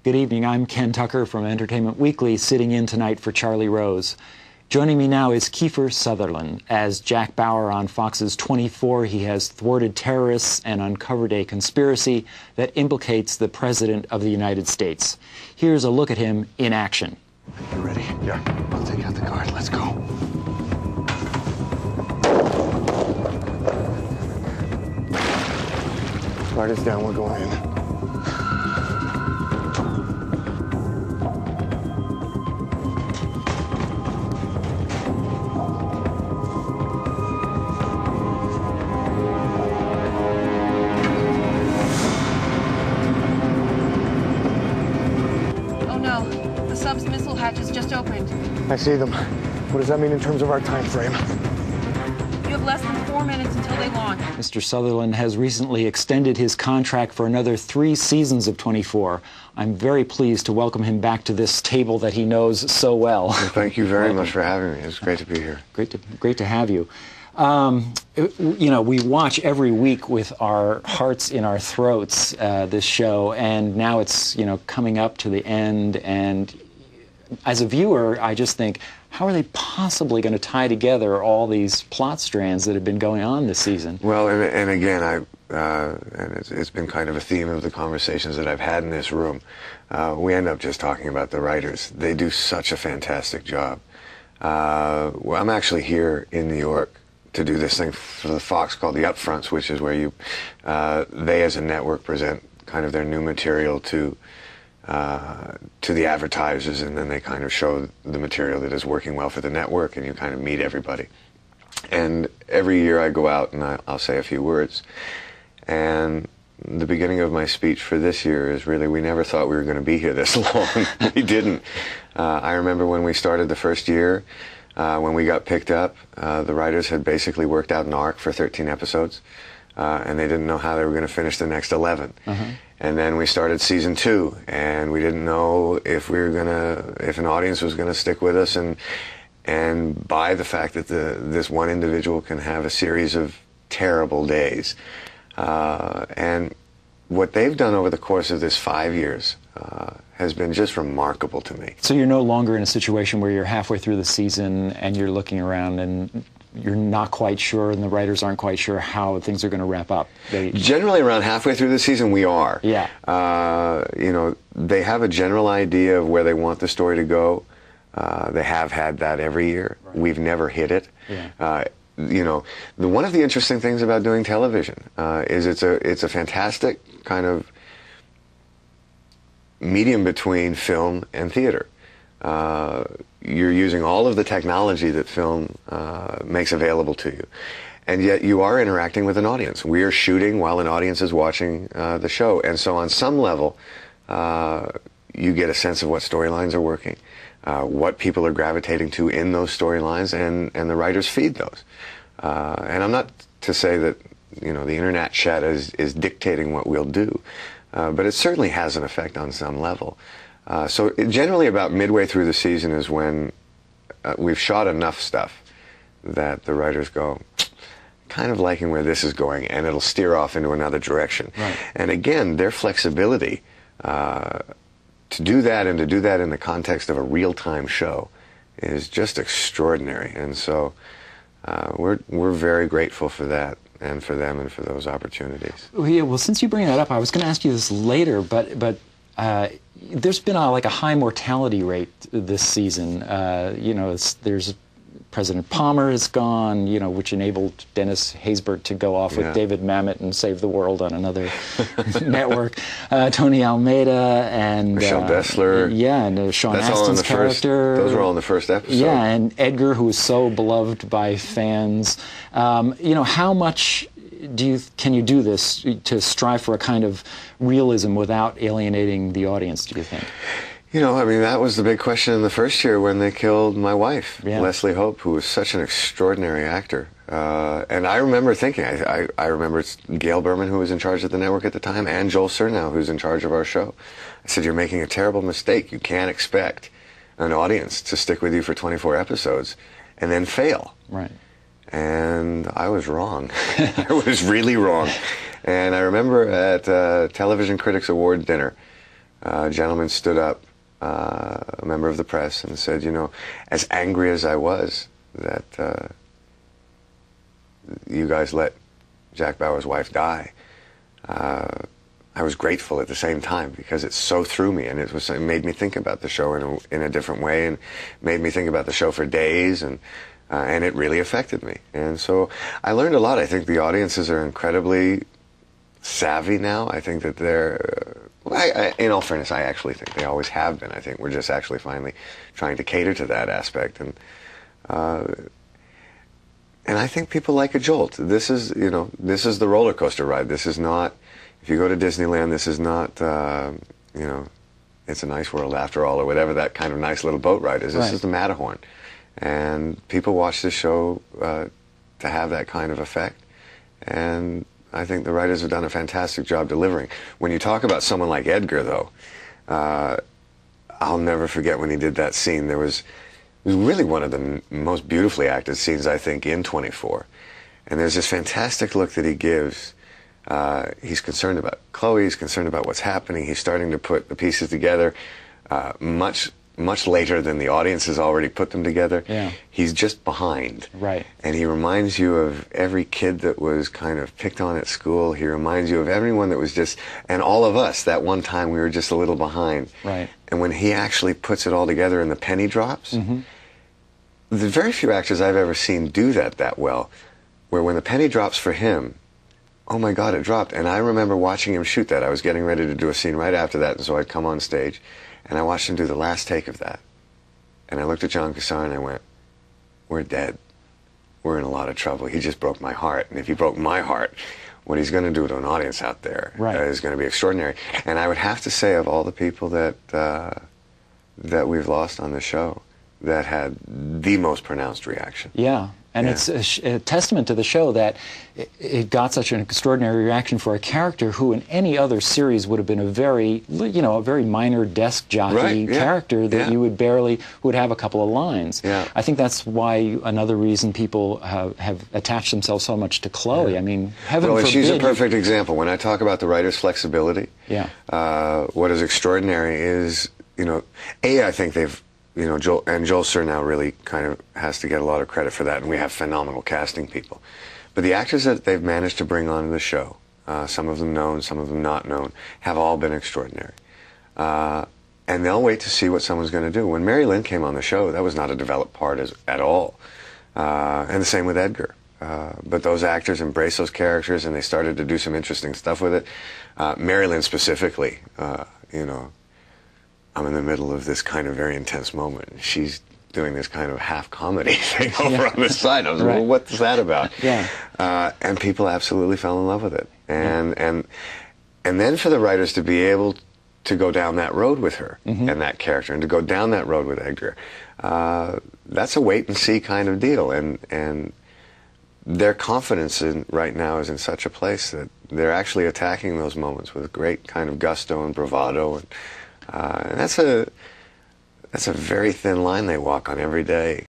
Good evening. I'm Ken Tucker from Entertainment Weekly, sitting in tonight for Charlie Rose. Joining me now is KIEFER Sutherland. As Jack Bauer on Fox's 24, he has thwarted terrorists and uncovered a conspiracy that implicates the President of the United States. Here's a look at him in action. You ready? Yeah. I'll take out the guard. Let's go. Guard is down. We're going in. The sub's missile hatch has just opened. I see them. What does that mean in terms of our time frame? You have less than 4 minutes until they launch. Mr. Sutherland has recently extended his contract for another 3 seasons of 24. I'm very pleased to welcome him back to this table that he knows so well. Well, thank you very much for having me. It's great to be here. Great to have you. You know, we watch every week with our hearts in our throats this show, and now it's, you know, coming up to the end, and as a viewer, I just think, how are they possibly going to tie together all these plot strands that have been going on this season? Well, and again, and it's been kind of a theme of the conversations that I've had in this room. We end up just talking about the writers. They do such a fantastic job. Well, I'm actually here in New York to do this thing for the Fox called the Upfronts, which is where they as a network present kind of their new material to the advertisers, and then they kind of show the material that is working well for the network, and you kind of meet everybody. And every year I go out and I'll say a few words. And the beginning of my speech for this year is really, we never thought we were going to be here this long. We didn't. I remember when we started the first year, when we got picked up, the writers had basically worked out an arc for 13 episodes, and they didn't know how they were going to finish the next 11. And then we started season 2, and we didn't know if if an audience was gonna stick with us, and by the fact that this one individual can have a series of terrible days. And what they've done over the course of this 5 years has been just remarkable to me. So you're no longer in a situation where you're halfway through the season and you're looking around and you're not quite sure, and the writers aren't quite sure how things are going to wrap up. Generally, around halfway through the season, we are. Yeah. You know, they have a general idea of where they want the story to go. They have had that every year. Right. We've never hit it. Yeah. You know, one of the interesting things about doing television is it's a fantastic kind of medium between film and theater. You're using all of the technology that film makes available to you, and yet you are interacting with an audience. We are shooting while an audience is watching the show, and so on some level you get a sense of what storylines are working, what people are gravitating to in those storylines, and the writers feed those. And I'm not to say that, you know, the internet chat is dictating what we'll do, but it certainly has an effect on some level. So generally about midway through the season is when we've shot enough stuff that the writers go, kind of liking where this is going, and it'll steer off into another direction. Right. And again, their flexibility to do that, and to do that in the context of a real-time show, is just extraordinary. And so we're very grateful for that, and for them, and for those opportunities. Yeah, well, since you bring that up, I was going to ask you this later, but there's been like a high mortality rate this season. You know, there's President Palmer is gone, you know, which enabled Dennis Haysbert to go off with David Mamet and save the world on another network. Tony Almeida and Michelle Bessler. Yeah, and Sean Astin's character. Those were all in the first episode. Yeah, and Edgar, who was so beloved by fans. You know, how much can you do this to strive for a kind of realism without alienating the audience, do you think? You know, I mean, that was the big question in the first year when they killed my wife, Leslie Hope, who was such an extraordinary actor. And I remember thinking, I remember it's Gale Berman, who was in charge of the network at the time, and Joel Surnow, who's in charge of our show. I said, you're making a terrible mistake. You can't expect an audience to stick with you for 24 episodes and then fail. Right. And I was wrong. I was really wrong. And I remember at Television Critics Award dinner, a gentleman stood up, a member of the press, and said, you know, as angry as I was that you guys let Jack Bauer's wife die, I was grateful at the same time, because it so threw me, and it made me think about the show in a different way, and made me think about the show for days, and it really affected me. And so I learned a lot. I think the audiences are incredibly savvy now. I think that they're, in all fairness, I actually think they always have been. I think we're just actually finally trying to cater to that aspect. And I think people like a jolt. This is, you know, this is the roller coaster ride. This is not, if you go to Disneyland, this is not, you know, It's a Nice World After All, or whatever that kind of nice little boat ride is. This Right. is the Matterhorn. And people watch this show to have that kind of effect. And I think the writers have done a fantastic job delivering. When you talk about someone like Edgar, though, I'll never forget when he did that scene. It was really one of the most beautifully acted scenes, I think, in 24. And there's this fantastic look that he gives. He's concerned about Chloe. He's concerned about what's happening. He's starting to put the pieces together much later than the audience has already put them together. Yeah. He's just behind. Right. And he reminds you of every kid that was kind of picked on at school. He reminds you of everyone that was just, and all of us, that one time we were just a little behind. Right. And when he actually puts it all together and the penny drops, Mm-hmm. the very few actors I've ever seen do that well, where when the penny drops for him, oh my God, it dropped. And I remember watching him shoot that. I was getting ready to do a scene right after that, and so I'd come on stage, and I watched him do the last take of that. And I looked at John Cassar and I went, we're dead. We're in a lot of trouble. He just broke my heart. And if he broke my heart, what he's going to do to an audience out there is going to be extraordinary. And I would have to say, of all the people that we've lost on the show, that had the most pronounced reaction. Yeah. And Yeah. it's a testament to the show that it got such an extraordinary reaction for a character who in any other series would have been a very, you know, a very minor desk jockey Right, yeah, character that yeah. you would have a couple of lines. Yeah. I think that's why another reason people have attached themselves so much to Chloe. I mean, heaven Well, forbid. she's a perfect example. When I talk about the writer's flexibility, Yeah. What is extraordinary is, you know, I think they've, you know, Joel Surnow really kind of has to get a lot of credit for that, and we have phenomenal casting people. But the actors that they've managed to bring on the show, some of them known, some of them not known, have all been extraordinary. And they'll wait to see what someone's going to do. When Mary Lynn came on the show, that was not a developed part at all. And the same with Edgar. But those actors embraced those characters, and they started to do some interesting stuff with it. Mary Lynn specifically, you know, I'm in the middle of this kind of very intense moment. She's doing this kind of half-comedy thing over on the side. I was like, well, what's that about? Yeah. And people absolutely fell in love with it. And then for the writers to be able to go down that road with her and that character, and to go down that road with Edgar, that's a wait-and-see kind of deal. And their confidence right now is in such a place that they're actually attacking those moments with great kind of gusto and bravado. And that's a very thin line they walk on every day.